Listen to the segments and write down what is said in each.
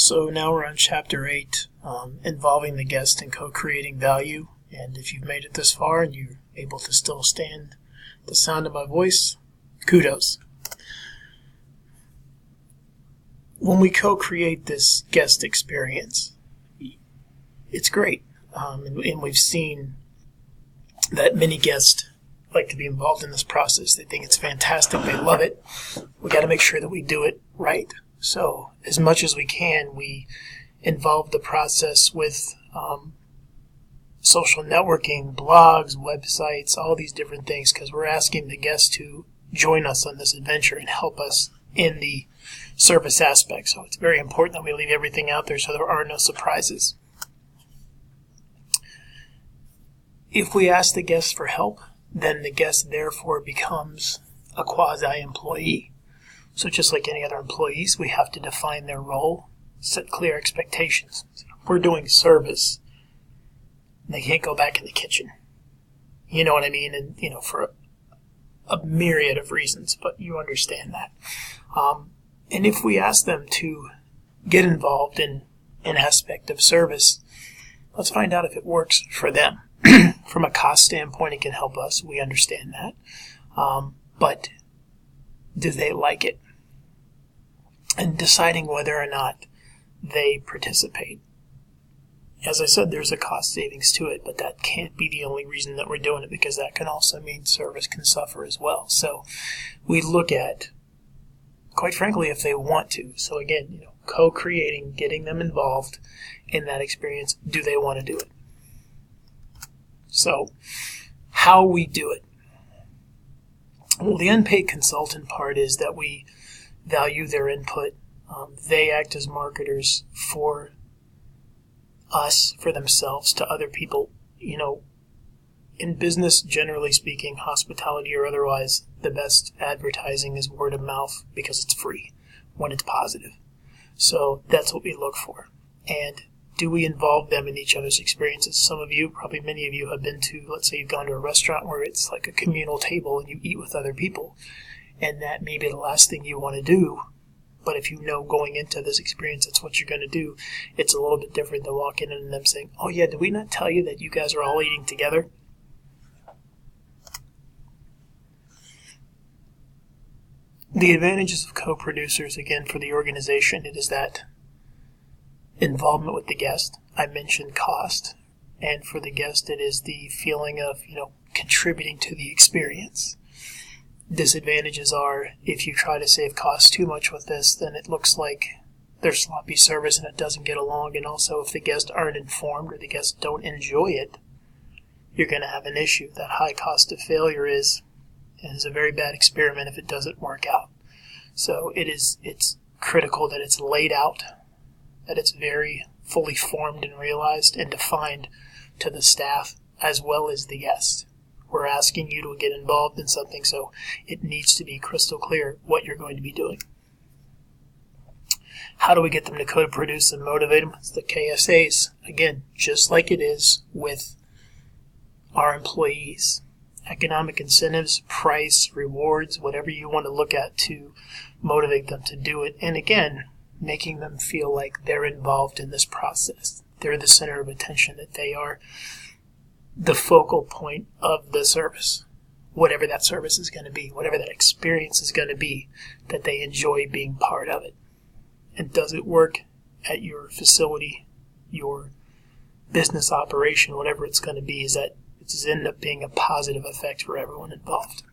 So now we're on Chapter 8, involving the guest in co-creating value. And if you've made it this far and you're able to still stand the sound of my voice, kudos. When we co-create this guest experience, it's great. And we've seen that many guests like to be involved in this process. They think it's fantastic. They love it. We got to make sure that we do it right. So as much as we can, we involve the process with social networking, blogs, websites, all these different things, because we're asking the guests to join us on this adventure and help us in the service aspect. So it's very important that we leave everything out there so there are no surprises. If we ask the guest for help, then the guest therefore becomes a quasi-employee. So just like any other employees, we have to define their role, set clear expectations. If we're doing service, they can't go back in the kitchen. You know what I mean? And, for a myriad of reasons, but you understand that. And if we ask them to get involved in an aspect of service, let's find out if it works for them. From a cost standpoint, it can help us. We understand that. But do they like it? And deciding whether or not they participate. As I said, there's a cost savings to it, but that can't be the only reason that we're doing it, because that can also mean service can suffer as well. So we look at, quite frankly, if they want to. So again, co-creating, getting them involved in that experience. Do they want to do it? So how we do it. Well, the unpaid consultant part is that we value their input. They act as marketers for us, for themselves, to other people. In business, generally speaking, hospitality or otherwise, the best advertising is word of mouth because it's free when it's positive. So that's what we look for. And do we involve them in each other's experiences? Some of you, probably many of you, have been to, let's say you've gone to a restaurant where it's like a communal table and you eat with other people. And that may be the last thing you want to do. But if you know going into this experience that's what you're going to do, it's a little bit different than walking in and them saying, oh yeah, did we not tell you that you guys are all eating together? The advantages of co-producers, again, for the organization, it is that involvement with the guest. I mentioned cost. And for the guest, it is the feeling of, contributing to the experience. Disadvantages are, if you try to save costs too much with this, then it looks like there's sloppy service and it doesn't get along. And also, if the guests aren't informed or the guests don't enjoy it, you're going to have an issue. That high cost of failure is a very bad experiment if it doesn't work out. So it's critical that it's laid out, that it's very fully formed and realized and defined to the staff as well as the guest. We're asking you to get involved in something, so it needs to be crystal clear what you're going to be doing. How do we get them to co-produce and motivate them? It's the KSAs. Again, just like it is with our employees. Economic incentives, price, rewards, whatever you want to look at to motivate them to do it. And again, making them feel like they're involved in this process. They're the center of attention, that they are the focal point of the service. Whatever that service is going to be, whatever that experience is going to be, that they enjoy being part of it. And does it work at your facility, your business operation, whatever it's going to be, is that it's end up being a positive effect for everyone involved.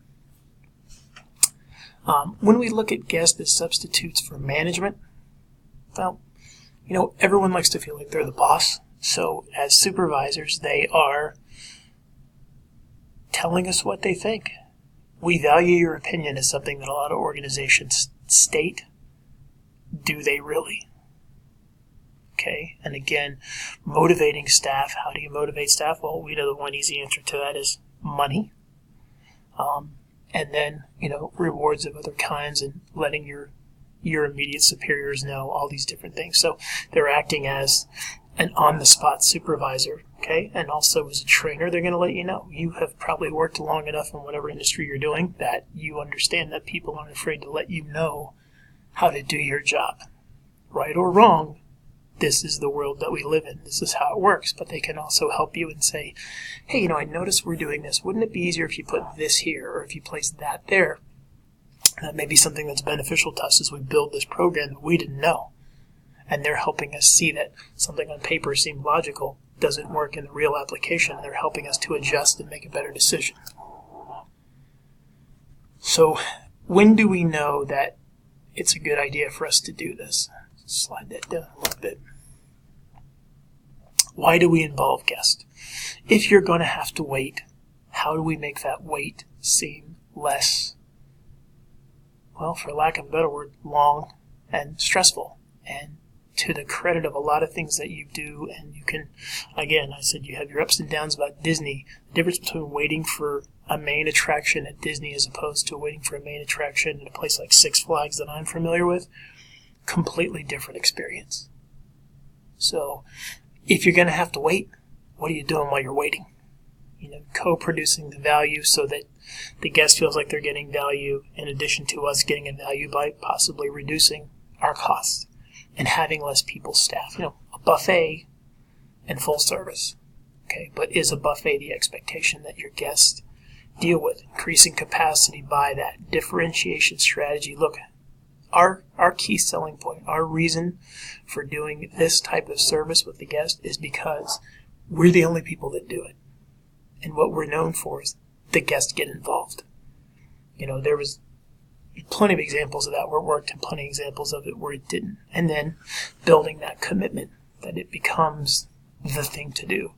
When we look at guests as substitutes for management, well, everyone likes to feel like they're the boss. So as supervisors, they are telling us what they think. We value your opinion is something that a lot of organizations state. Do they really? Okay, and again, motivating staff. How do you motivate staff? Well, we know the one easy answer to that is money. And then, rewards of other kinds and letting your immediate superiors know, all these different things. So they're acting as an on-the-spot supervisor, okay? And also as a trainer, they're going to let you know. You have probably worked long enough in whatever industry you're doing that you understand that people aren't afraid to let you know how to do your job. Right or wrong, this is the world that we live in. This is how it works. But they can also help you and say, hey, I noticed we're doing this. Wouldn't it be easier if you put this here or if you place that there? That may be something that's beneficial to us as we build this program that we didn't know. And they're helping us see that something on paper seemed logical doesn't work in the real application. They're helping us to adjust and make a better decision. So when do we know that it's a good idea for us to do this? Slide that down a little bit. Why do we involve guests? If you're going to have to wait, how do we make that wait seem less, well, for lack of a better word, long and stressful? And to the credit of a lot of things that you do, and you can, again, I said you have your ups and downs about Disney. The difference between waiting for a main attraction at Disney as opposed to waiting for a main attraction at a place like Six Flags that I'm familiar with, completely different experience. So if you're going to have to wait, what are you doing while you're waiting? Co-producing the value so that the guest feels like they're getting value in addition to us getting a value by possibly reducing our costs and having less people staff. A buffet and full service. Okay, but is a buffet the expectation that your guests deal with? Increasing capacity by that differentiation strategy. Look, our key selling point, our reason for doing this type of service with the guest is because we're the only people that do it. And what we're known for is the guests get involved. There was plenty of examples of that where it worked and plenty of examples of it where it didn't. And then building that commitment that it becomes the thing to do.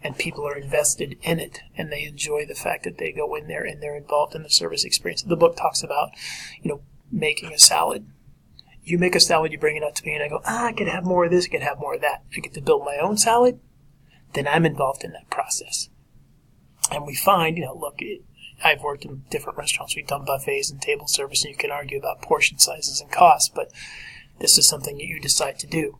And people are invested in it, and they enjoy the fact that they go in there and they're involved in the service experience. The book talks about, making a salad. You make a salad, you bring it up to me, and I go, I could have more of this, I could have more of that. I get to build my own salad, then I'm involved in that process. And we find, I've worked in different restaurants. We've done buffets and table service, and you can argue about portion sizes and costs, but this is something that you decide to do.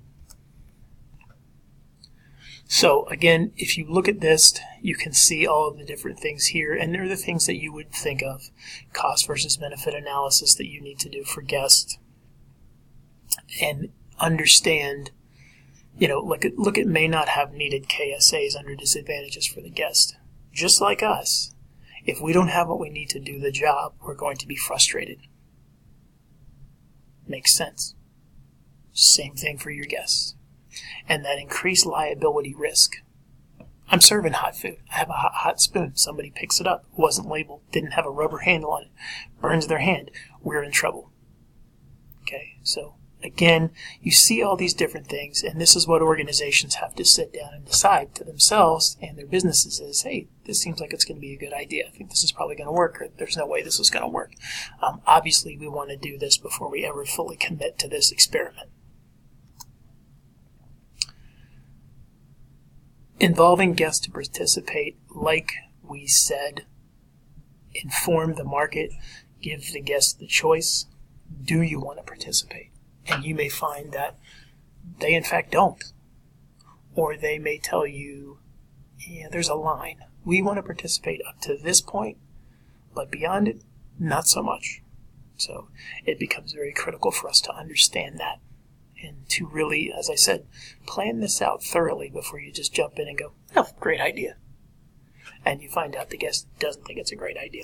So again, if you look at this, you can see all of the different things here, and they're the things that you would think of. Cost versus benefit analysis that you need to do for guests. And understand, look at may not have needed KSAs under disadvantages for the guest. Just like us, if we don't have what we need to do the job, we're going to be frustrated. Makes sense. Same thing for your guests. And that increased liability risk. I'm serving hot food. I have a hot spoon. Somebody picks it up. It wasn't labeled. Didn't have a rubber handle on it. Burns their hand. We're in trouble. Okay, so again, you see all these different things, and this is what organizations have to sit down and decide to themselves and their businesses is, hey, this seems like it's going to be a good idea. I think this is probably going to work, or there's no way this is going to work. Obviously, we want to do this before we ever fully commit to this experiment. Involving guests to participate, like we said, inform the market, give the guest the choice. Do you want to participate? And you may find that they in fact don't. Or they may tell you, there's a line. We want to participate up to this point, but beyond it, not so much. So it becomes very critical for us to understand that. And to really, as I said, plan this out thoroughly before you just jump in and go, oh, great idea. And you find out the guest doesn't think it's a great idea.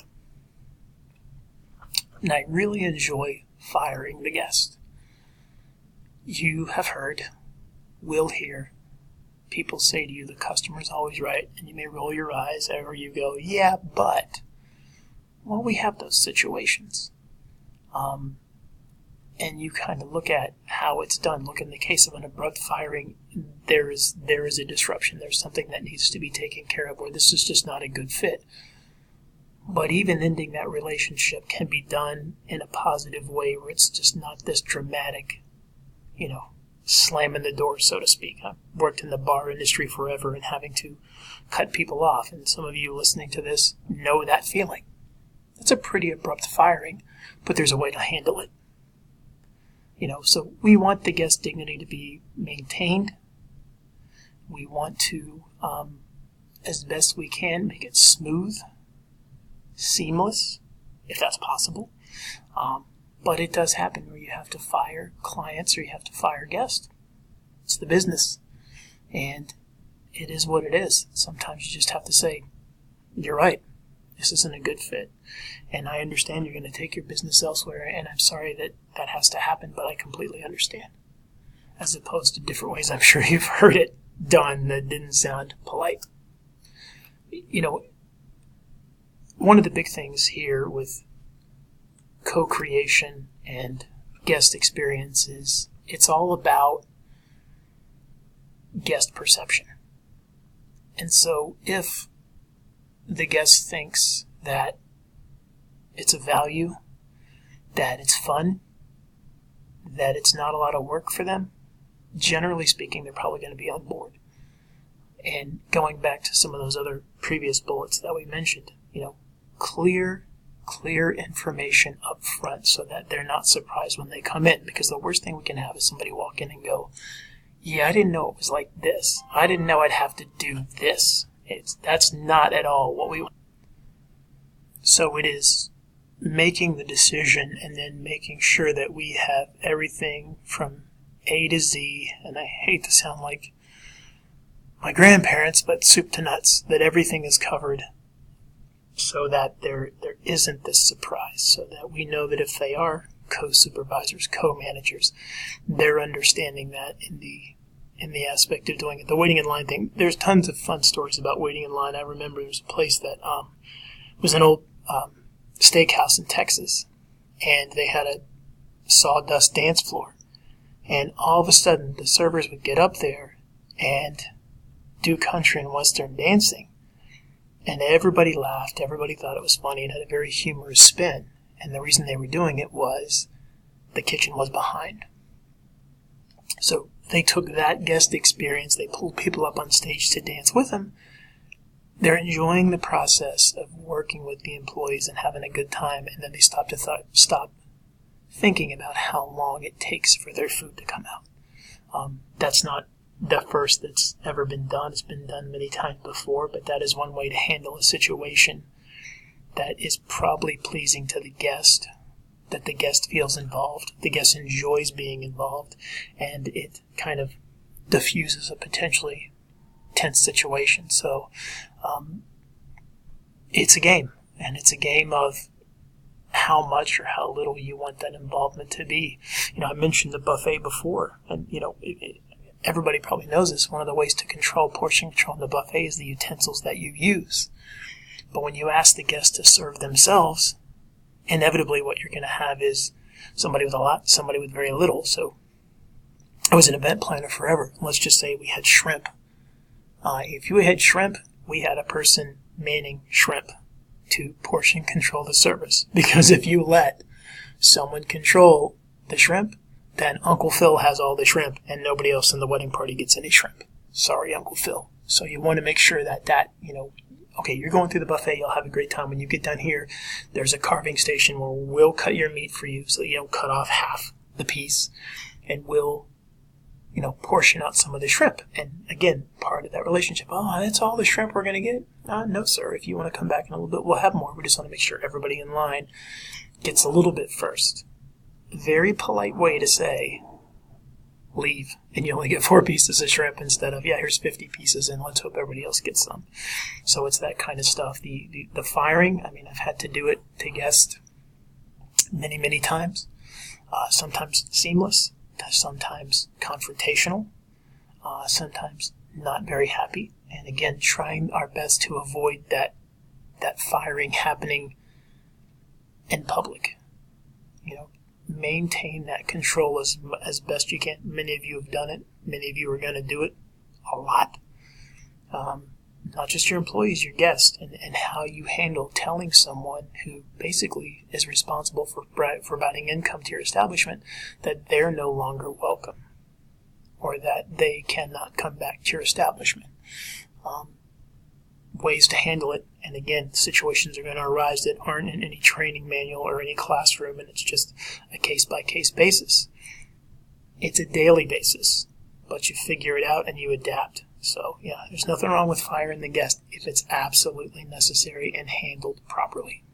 And I really enjoy firing the guest. You have heard, will hear, people say to you, the customer's always right, and you may roll your eyes, or you go, yeah, but. Well, we have those situations. And you kind of look at how it's done. Look, in the case of an abrupt firing, there is a disruption. There's something that needs to be taken care of, or this is just not a good fit. But even ending that relationship can be done in a positive way where it's just not this dramatic, slamming the door, so to speak. I've worked in the bar industry forever and having to cut people off. And some of you listening to this know that feeling. It's a pretty abrupt firing, but there's a way to handle it. So we want the guest dignity to be maintained. We want to, as best we can, make it smooth, seamless, if that's possible. But it does happen where you have to fire clients or you have to fire guests. It's the business. And it is what it is. Sometimes you just have to say, you're right. This isn't a good fit. And I understand you're going to take your business elsewhere, and I'm sorry that that has to happen, but I completely understand. As opposed to different ways I'm sure you've heard it done that didn't sound polite. You know, one of the big things here with co-creation and guest experiences, it's all about guest perception. And so if the guest thinks that it's a value, that it's fun, that it's not a lot of work for them, generally speaking, they're probably going to be on board. And going back to some of those other previous bullets that we mentioned, clear information up front so that they're not surprised when they come in. Because the worst thing we can have is somebody walk in and go, yeah, I didn't know it was like this. I didn't know I'd have to do this. That's not at all what we want. So it is making the decision and then making sure that we have everything from A to Z, and I hate to sound like my grandparents, but soup to nuts, that everything is covered so that there isn't this surprise, so that we know that if they are co-supervisors, co-managers, they're understanding that in the aspect of doing it. The waiting in line thing, there's tons of fun stories about waiting in line. I remember there was a place that was an old steakhouse in Texas, and they had a sawdust dance floor. And all of a sudden, the servers would get up there and do country and western dancing. And everybody laughed, everybody thought it was funny, and had a very humorous spin. And the reason they were doing it was the kitchen was behind. So they took that guest experience, they pulled people up on stage to dance with them. They're enjoying the process of working with the employees and having a good time, and then they stop thinking about how long it takes for their food to come out. That's not the first that's ever been done. It's been done many times before, but that is one way to handle a situation that is probably pleasing to the guest, that the guest feels involved, the guest enjoys being involved, and it kind of diffuses a potentially tense situation. So it's a game, and it's a game of how much or how little you want that involvement to be. I mentioned the buffet before, and everybody probably knows this. One of the ways to control portion control in the buffet is the utensils that you use. But when you ask the guests to serve themselves, inevitably what you're going to have is somebody with a lot, somebody with very little. So I was an event planner forever. Let's just say we had shrimp. If you had shrimp, we had a person manning shrimp to portion control the service. Because if you let someone control the shrimp, then Uncle Phil has all the shrimp and nobody else in the wedding party gets any shrimp. Sorry, Uncle Phil. So you want to make sure that okay, you're going through the buffet, you'll have a great time. When you get done here, there's a carving station where we'll cut your meat for you so you don't cut off half the piece, and we'll portion out some of the shrimp. And again, part of that relationship, that's all the shrimp we're going to get? No, sir. If you want to come back in a little bit, we'll have more. We just want to make sure everybody in line gets a little bit first. Very polite way to say, leave, and you only get 4 pieces of shrimp instead of, here's 50 pieces, and let's hope everybody else gets some. So it's that kind of stuff. The firing, I've had to do it to guests many, many times. Sometimes seamless, sometimes confrontational, sometimes not very happy. And again, trying our best to avoid that firing happening in public. Maintain that control as best you can. Many of you have done it. Many of you are going to do it a lot. Not just your employees, your guests, and how you handle telling someone who basically is responsible for providing income to your establishment that they're no longer welcome or that they cannot come back to your establishment. Ways to handle it, and again, situations are going to arise that aren't in any training manual or any classroom, and it's just a case-by-case basis. It's a daily basis, but you figure it out and you adapt. So, there's nothing wrong with firing the guest if it's absolutely necessary and handled properly.